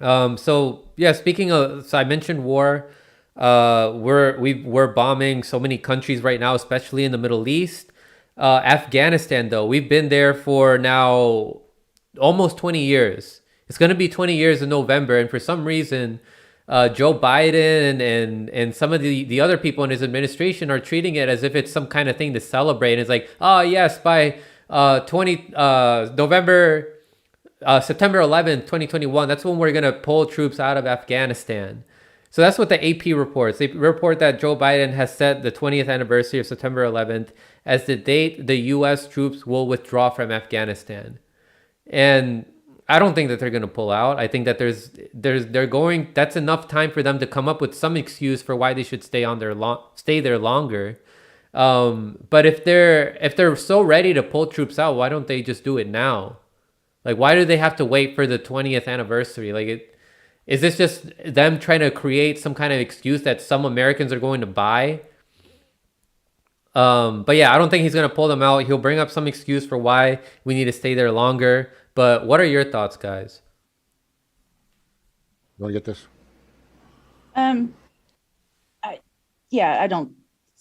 So yeah, speaking of, so I mentioned war. We're bombing so many countries right now, especially in the Middle East. Afghanistan, though, we've been there for now almost 20 years. It's going to be 20 years in November, and for some reason, Joe Biden and some of the other people in his administration are treating it as if it's some kind of thing to celebrate. It's like, oh yes, by 20 November September 11th, 2021, that's when we're going to pull troops out of Afghanistan. So that's what the AP reports. They report that Joe Biden has set the 20th anniversary of September 11th as the date the U.S. troops will withdraw from Afghanistan. And I don't think that they're going to pull out. I think that they're going. That's enough time for them to come up with some excuse for why they should stay there longer. But if they're so ready to pull troops out, why don't they just do it now? Like, why do they have to wait for the 20th anniversary? Is this just them trying to create some kind of excuse that some Americans are going to buy? But yeah, I don't think he's gonna pull them out. He'll bring up some excuse for why we need to stay there longer. But what are your thoughts, guys? You want to get this? Um, I, yeah, I don't.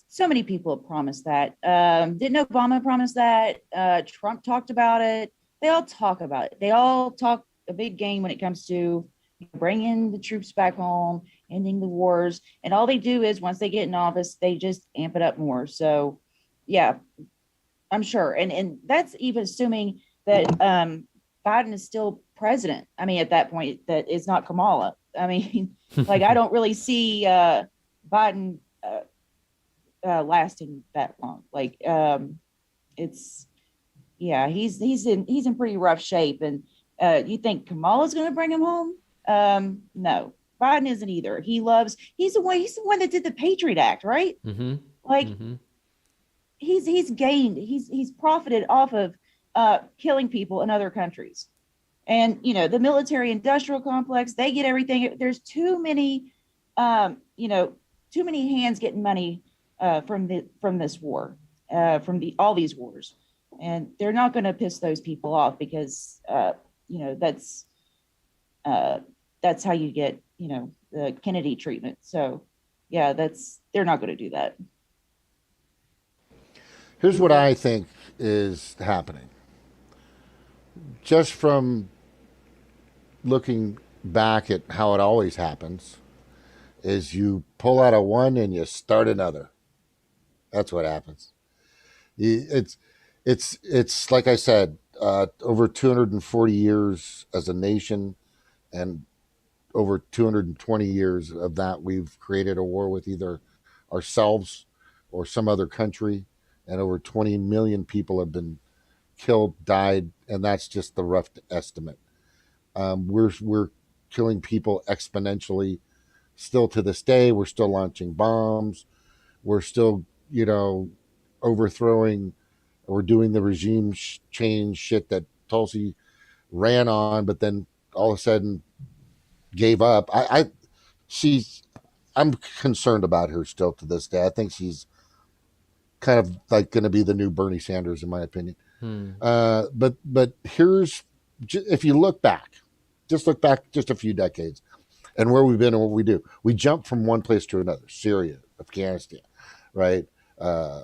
So many people have promised that. Didn't Obama promise that? Trump talked about it. They all talk about it. They all talk a big game when it comes to bringing the troops back home, ending the wars, and all they do is once they get in office, they just amp it up more. So, yeah, I'm sure, and that's even assuming that Biden is still president. I mean, at that point, that it's not Kamala. I mean, like I don't really see Biden lasting that long. Like it's yeah, he's in pretty rough shape, and you think Kamala's going to bring him home? No, Biden isn't either. He's the one that did the Patriot Act, right? Mm-hmm. Like Mm-hmm. he's profited off of killing people in other countries. And the military industrial complex, they get everything. There's too many too many hands getting money from this war, from the all these wars, and they're not going to piss those people off because you know that's uh, that's how you get the Kennedy treatment. So yeah, that's they're not going to do that. Here's what I think is happening. Just from looking back at how it always happens, is you pull out a one and you start another. That's what happens. It's it's like I said, over 240 years as a nation, and over 220 years of that, we've created a war with either ourselves or some other country, and over 20 million people have been killed, died, and that's just the rough estimate. We're killing people exponentially. Still to this day, we're still launching bombs. We're still, overthrowing. We're doing the regime change shit that Tulsi ran on, but then all of a sudden gave up. She's, I'm concerned about her still to this day. I think she's kind of like going to be the new Bernie Sanders, in my opinion. Hmm. But here's, if you look back, just look back just a few decades and where we've been and what we do. We jump from one place to another: Syria, Afghanistan, right? Uh,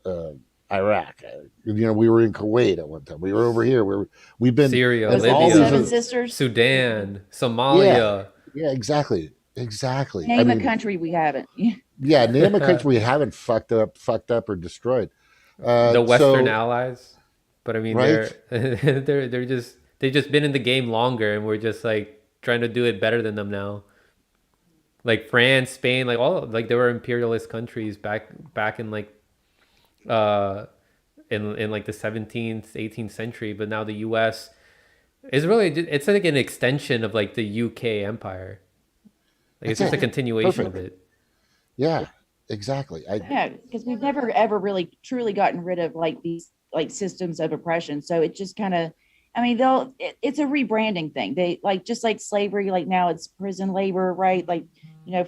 uh, Iraq. We were in Kuwait at one time. We were over here. We've been Syria, and Was it the all these. Seven Libya, Sisters? Sudan, Yeah, Somalia. yeah, exactly. I Name a mean, country we haven't. yeah, name a country we haven't fucked up or destroyed. The Western So Allies. But I mean, right, they've just been in the game longer, and we're just like trying to do it better than them now. Like France, Spain, like all like they were imperialist countries back in like uh in like the 17th 18th century, but now the US is really, it's like an extension of like the UK empire. Like it's that's just a it. continuation of Perfect. it. Yeah, exactly. Yeah, because we've never ever really truly gotten rid of like these like systems of oppression. So it just kind of, I mean, it's a rebranding thing. They like just like slavery, like now it's prison labor, right? Like,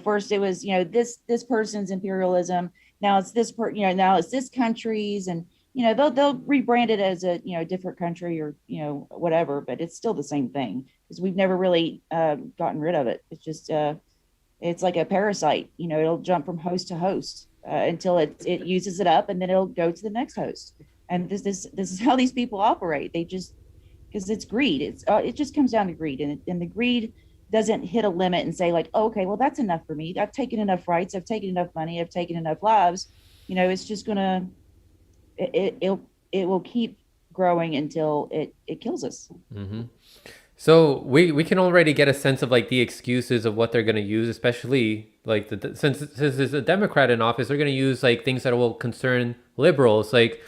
first it was, this person's imperialism. Now it's now it's this country's, and they'll rebrand it as a different country or whatever, but it's still the same thing because we've never really gotten rid of it. It's just it's like a parasite. It'll jump from host to host until it uses it up, and then it'll go to the next host. And this is how these people operate. They just because it's greed. It just comes down to greed, and the greed doesn't hit a limit and say like, oh, okay, well that's enough for me. I've taken enough rights. I've taken enough money. I've taken enough lives. It's just gonna it will keep growing until it kills us. So we can already get a sense of like the excuses of what they're going to use, especially like since there's a Democrat in office, they're going to use like things that will concern liberals. Like,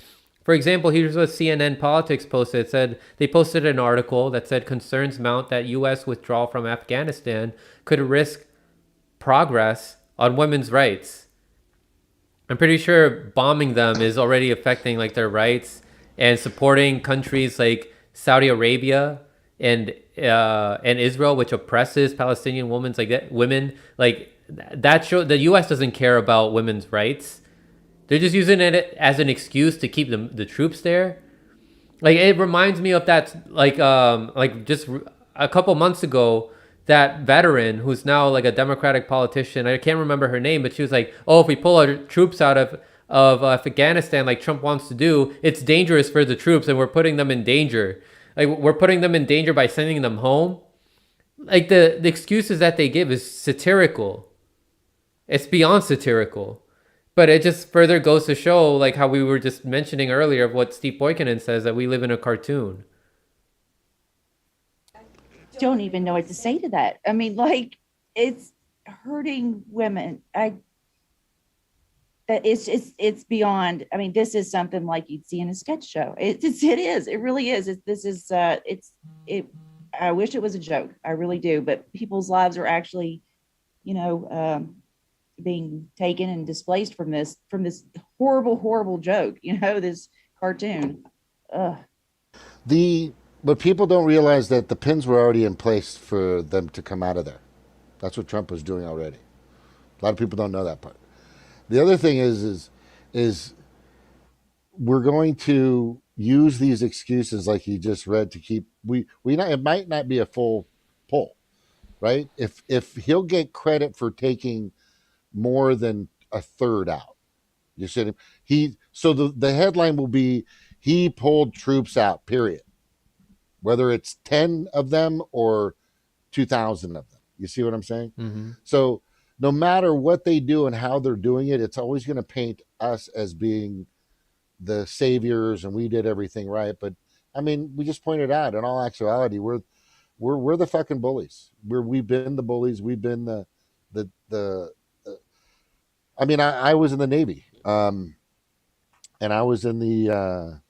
for example, here's what CNN Politics posted. It said they posted an article that said concerns mount that U.S. withdrawal from Afghanistan could risk progress on women's rights. I'm pretty sure bombing them is already affecting like their rights, and supporting countries like Saudi Arabia and Israel, which oppresses Palestinian women like that. Women like that show the U.S. doesn't care about women's rights. They're just using it as an excuse to keep the troops there. Like it reminds me of that like just a couple months ago, that veteran who's now like a Democratic politician. I can't remember her name, but she was like, "Oh, if we pull our troops out of Afghanistan like Trump wants to do, it's dangerous for the troops, and we're putting them in danger. Like we're putting them in danger by sending them home." Like the excuses that they give is satirical. It's beyond satirical. But it just further goes to show, like how we were just mentioning earlier, of what Steve Boykin says, that we live in a cartoon. Don't even know what to say to that. I mean, like it's hurting women. I that it's beyond. I mean, this is something like you'd see in a sketch show. It is. It really is. This is it. I wish it was a joke. I really do. But people's lives are actually, you know, being taken and displaced from this horrible, horrible joke. This cartoon. Ugh. The but people don't realize that the pins were already in place for them to come out of there. That's what Trump was doing already. A lot of people don't know that part. The other thing is we're going to use these excuses like you just read to keep we not it might not be a full poll, right? If he'll get credit for taking more than a third out. You see, the headline will be he pulled troops out, period. Whether it's 10 of them or 2,000 of them. You see what I'm saying? Mm-hmm. So no matter what they do and how they're doing it, it's always going to paint us as being the saviors and we did everything right. But I mean, we just pointed out in all actuality, we're the fucking bullies. We've been the bullies. We've been the I mean, I was in the Navy, and I was in the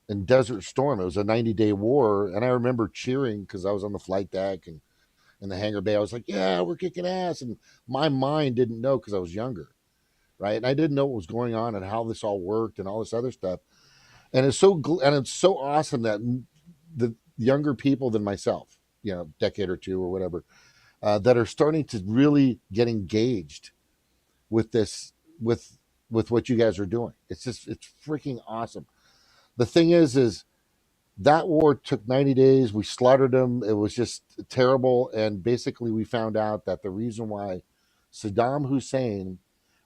in Desert Storm. It was a 90-day war, and I remember cheering because I was on the flight deck and in the hangar bay. I was like, "Yeah, we're kicking ass," and my mind didn't know because I was younger, right? And I didn't know what was going on and how this all worked and all this other stuff. And it's so awesome that the younger people than myself, decade or two or whatever, that are starting to really get engaged with this with what you guys are doing. It's freaking awesome. The thing is that war took 90 days. We slaughtered them. It was just terrible. And basically we found out that the reason why Saddam Hussein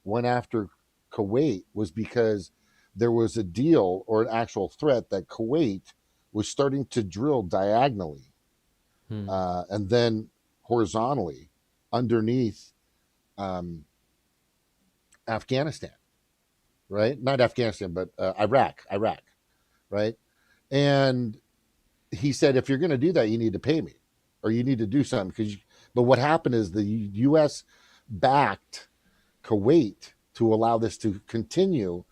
went after Kuwait was because there was a deal or an actual threat that Kuwait was starting to drill diagonally, Hmm. and then horizontally underneath um, Afghanistan, right? Not Afghanistan, but Iraq, right? And he said, if you're going to do that, you need to pay me, or you need to do something. But what happened is the U.S. backed Kuwait to allow this to continue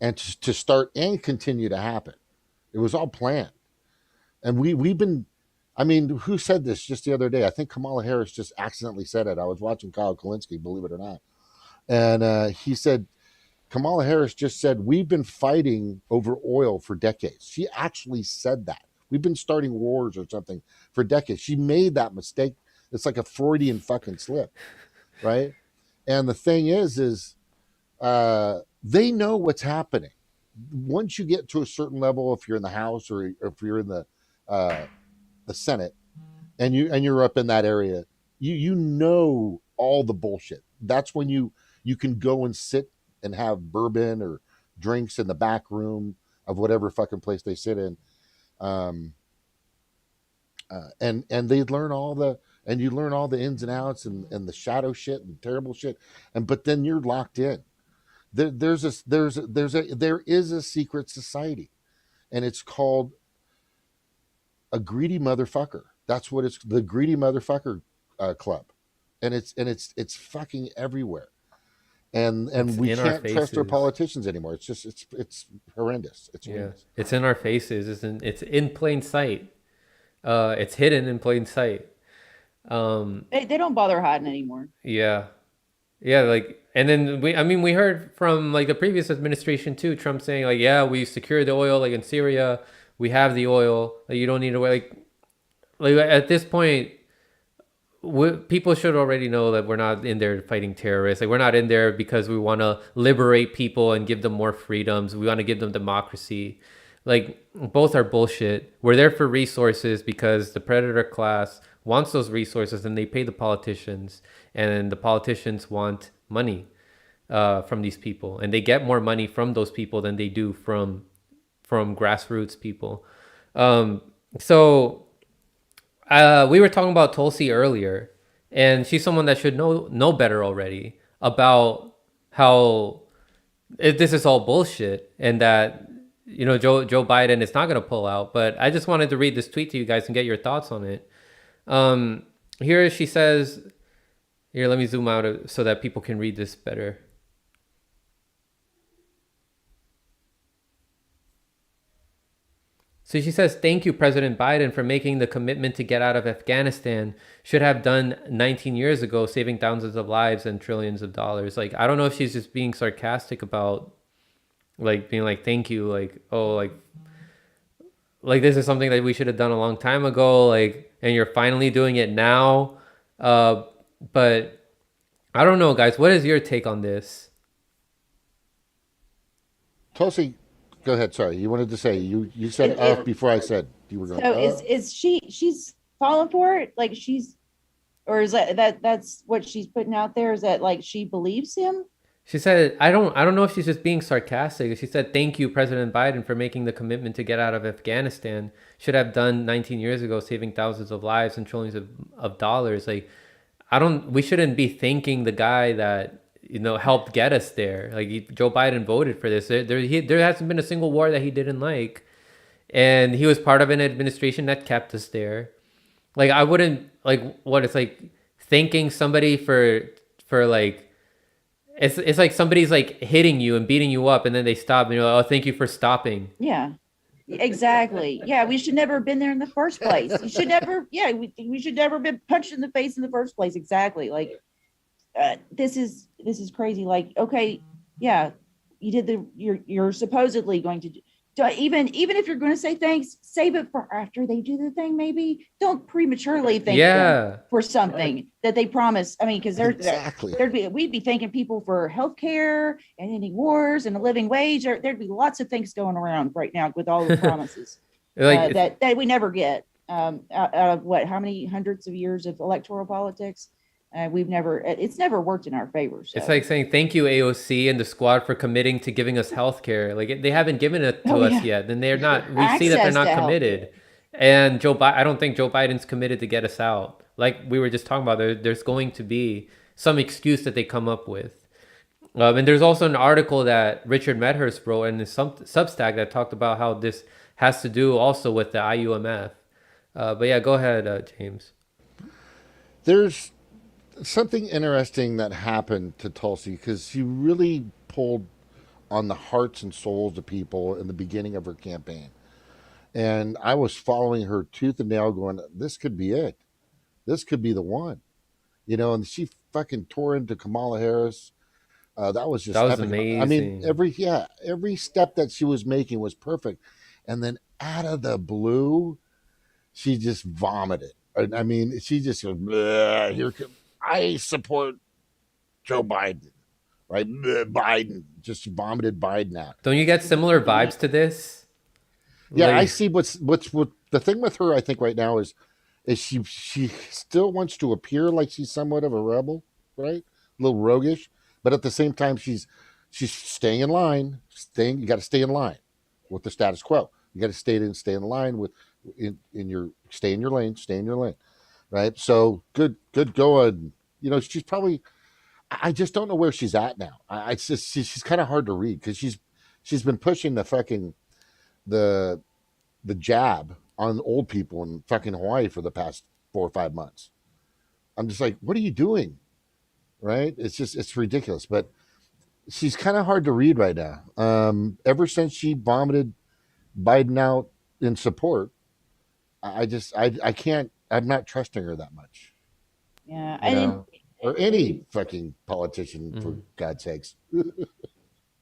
and to start and continue to happen. It was all planned, and we've been. I mean, who said this just the other day? I think Kamala Harris just accidentally said it. I was watching Kyle Kalinske, believe it or not, and he said Kamala Harris just said, we've been fighting over oil for decades. She actually said that. We've been starting wars or something for decades. She made that mistake. It's like a Freudian fucking slip, right? And the thing is they know what's happening. once you get to a certain level, if you're in the House or if you're in uh, the Senate, and you're up in that area, you know all the bullshit. That's when you can go and sit and have bourbon or drinks in the back room of whatever fucking place they sit in, um, and they learn all the and you learn all the ins and outs and the shadow shit and terrible shit, and but then you're locked in. There is a secret society, and it's called a greedy motherfucker. That's what it's the greedy motherfucker club, and it's fucking everywhere. It's And we in our can't trust our faces. politicians anymore. It's just it's horrendous. It's Yeah, horrendous. it's in our faces. It's in plain sight. It's hidden in plain sight. Um, They don't bother hiding anymore. yeah, yeah, like, and then I mean, we heard from like the previous administration too, Trump saying like, yeah, we secured the oil, like in Syria, we have the oil, like you don't need to wait. Like at this point, people should already know that we're not in there fighting terrorists. Like we're not in there because we want to liberate people and give them more freedoms. We want to give them democracy. Like both are bullshit. We're there for resources because the predator class wants those resources and they pay the politicians, and the politicians want money from these people, and they get more money from those people than they do from grassroots people. Um, so we were talking about Tulsi earlier, and she's someone that should know better already about how this is all bullshit, and that Joe Biden is not going to pull out. But I just wanted to read this tweet to you guys and get your thoughts on it. Here she says, here, let me zoom out so that people can read this better. So she says, thank you, President Biden, for making the commitment to get out of Afghanistan. Should have done 19 years ago, saving thousands of lives and trillions of dollars. Like, I don't know if she's just being sarcastic about, like, being like, thank you. Like, oh, like this is something that we should have done a long time ago. Like, and you're finally doing it now. But I don't know, guys. What is your take on this? Tulsi, go ahead. Sorry, you wanted to say you said It, before I said you were going. so is she's falling for it? Like she's, or is that's what she's putting out there? Is that like she believes him? She said, I don't know if she's just being sarcastic. She said, thank you, President Biden, for making the commitment to get out of Afghanistan. Should have done 19 years ago, saving thousands of lives and trillions of dollars. Like, we shouldn't be thanking the guy that, helped get us there. Like, Joe Biden voted for this. There hasn't been a single war that he didn't like. And he was part of an administration that kept us there. Like, I wouldn't, like, what, it's like thanking somebody for like, it's like somebody's like hitting you and beating you up, and then they stop, and you're like, oh, thank you for stopping. Yeah, exactly. Yeah, we should never have been there in the first place. You should never. Yeah, we should never have been punched in the face in the first place. Exactly. Like this is crazy. Like, okay, yeah, you did you're supposedly going to do, even if you're going to say thanks, save it for after they do the thing. Maybe don't prematurely thank them for something that they promise. I mean, because Exactly. we'd be thanking people for healthcare and ending wars and a living wage. There'd be lots of things going around right now with all the promises Like, that we never get out of how many hundreds of years of electoral politics. It's never worked in our favor. So. it's like saying thank you, AOC and the squad, for committing to giving us health care. Like, they haven't given it to us yet. Then they're not, we see that they're Access not to committed. And I don't think Joe Biden's committed to get us out. Like we were just talking about, there's going to be some excuse that they come up with. And there's also an article that Richard Medhurst wrote in his Substack that talked about how this has to do also with the IUMF. But yeah, go ahead, James. There's something interesting that happened to Tulsi because she really pulled on the hearts and souls of people in the beginning of her campaign. And I was following her tooth and nail going, this could be it. This could be the one. And she fucking tore into Kamala Harris. That was just That was epic. amazing. I mean, every step that she was making was perfect. And then out of the blue, she just vomited. I mean, she just goes, here, I support Joe Biden. right? Biden just vomited Biden out. Don't you get similar vibes to this? Yeah, I Like, see what the thing with her. I think right now is she still wants to appear like she's somewhat of a rebel, right? A little roguish, but at the same time she's staying in line. You got to stay in line with the status quo. You got to stay in line with in your stay in your lane, stay in your lane, right? So good going. You know, she's probably. I just don't know where she's at now. It's just she's kind of hard to read because she's been pushing the the jab on old people in fucking Hawaii for the past 4 or 5 months. I'm just like, what are you doing? Right? It's ridiculous. But she's kind of hard to read right now. Ever since she vomited Biden out in support, I can't. I'm not trusting her that much. Yeah, You know, or any and fucking politician for mm, God's sakes.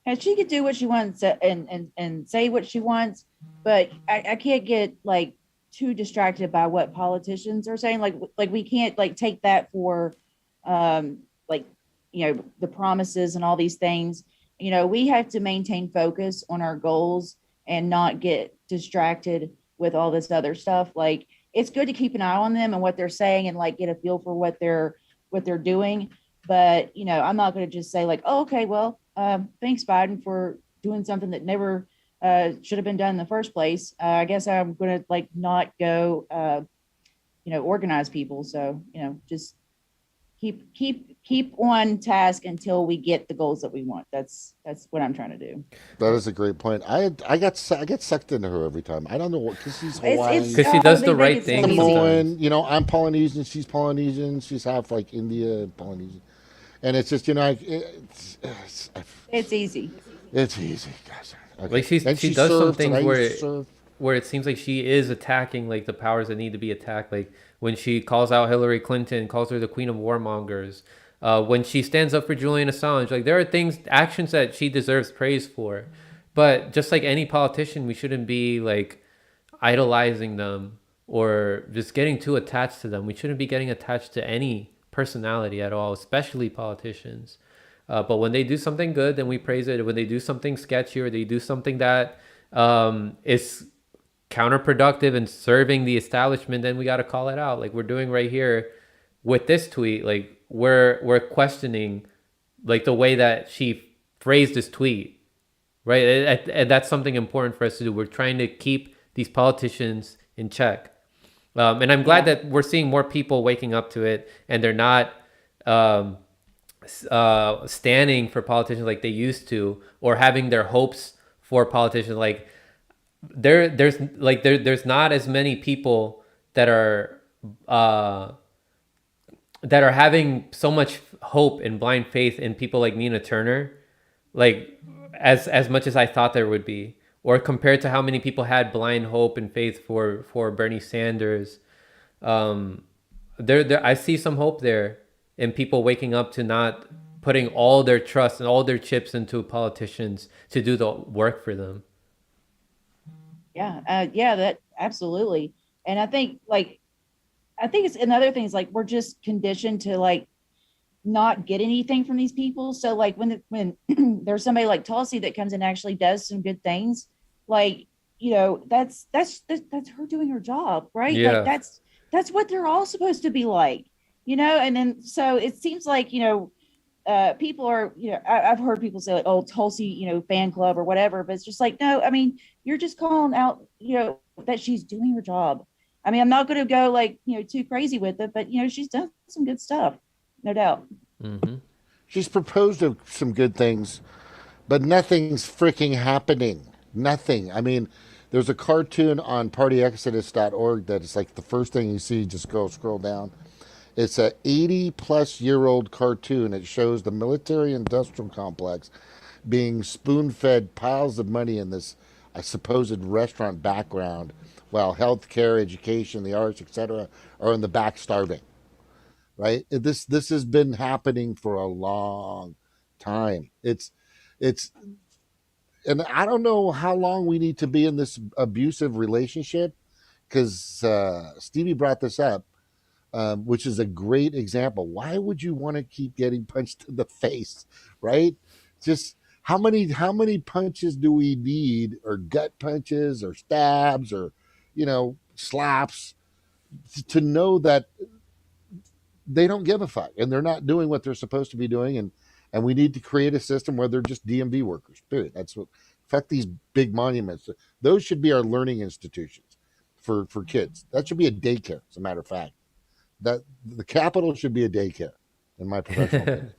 and she could do what she wants and say what she wants, but I can't get like too distracted by what politicians are saying. Like we can't like take that for like the promises and all these things. We have to maintain focus on our goals and not get distracted with all this other stuff. Like it's good to keep an eye on them and what they're saying and like get a feel for what they're doing. But I'm not going to just say like, oh, okay, well, thanks Biden for doing something that never should have been done in the first place. I guess I'm going to like not go organize people. So just keep on task until we get the goals that we want. That's what I'm trying to do. That is a great point. I get sucked into her every time. I don't know what because she's It's Hawaiian, because she does they the make right it so thing easy. sometimes. Samoan. I'm Polynesian. She's Polynesian. She's half like India Polynesian, and it's just It's easy. it's easy, guys. Like Okay, and she she does some served, and I things used to serve. where it seems like she is attacking like the powers that need to be attacked. Like when she calls out Hillary Clinton, calls her the queen of warmongers. When she stands up for Julian Assange, like there are things, actions that she deserves praise for. But just like any politician, we shouldn't be like idolizing them or just getting too attached to them. We shouldn't be getting attached to any personality at all, especially politicians. But when they do something good, then we praise it. When they do something sketchy or they do something that is counterproductive and serving the establishment, then we got to call it out. Like we're doing right here with this tweet. Like we're questioning like the way that she phrased this tweet, right? And that's something important for us to do. We're trying to keep these politicians in check. And I'm glad Yeah. that we're seeing more people waking up to it and they're not um, standing for politicians like they used to, or having their hopes for politicians. Like there's not as many people uh, that are having so much hope and blind faith in people like Nina Turner, like as much as I thought there would be, or compared to how many people had blind hope and faith for Bernie Sanders. Um, there I see some hope there in people waking up to not putting all their trust and all their chips into politicians to do the work for them. Yeah, that absolutely. And I think it's another thing is like we're just conditioned to like not get anything from these people. So like when there's somebody like Tulsi that comes and actually does some good things, like that's her doing her job, right? Like Yeah. that's what they're all supposed to be like, And then so it seems like people are I've heard people say like, oh, Tulsi fan club or whatever, but it's just like, no, I mean, you're just calling out that she's doing her job. I mean, I'm not going to go like too crazy with it, but she's done some good stuff, no doubt. Mm-hmm. She's proposed some good things, but nothing's freaking happening. Nothing. I mean, there's a cartoon on partyexodus.org that is like the first thing you see. Just go scroll down. It's a 80-plus-year-old cartoon. It shows the military-industrial complex being spoon-fed piles of money in this supposed restaurant background, while healthcare, education, the arts, etc., are in the back starving. Right? This has been happening for a long time. It's and I don't know how long we need to be in this abusive relationship because Stevie brought this up, which is a great example. Why would you want to keep getting punched in the face, right? Just how many punches do we need, or gut punches, or stabs, or slaps, to know that they don't give a fuck and they're not doing what they're supposed to be doing, and we need to create a system where they're just DMV workers. Period. That's what. Fuck these big monuments. Those should be our learning institutions for kids. That should be a daycare. As a matter of fact, that the Capitol should be a daycare, in my professional opinion.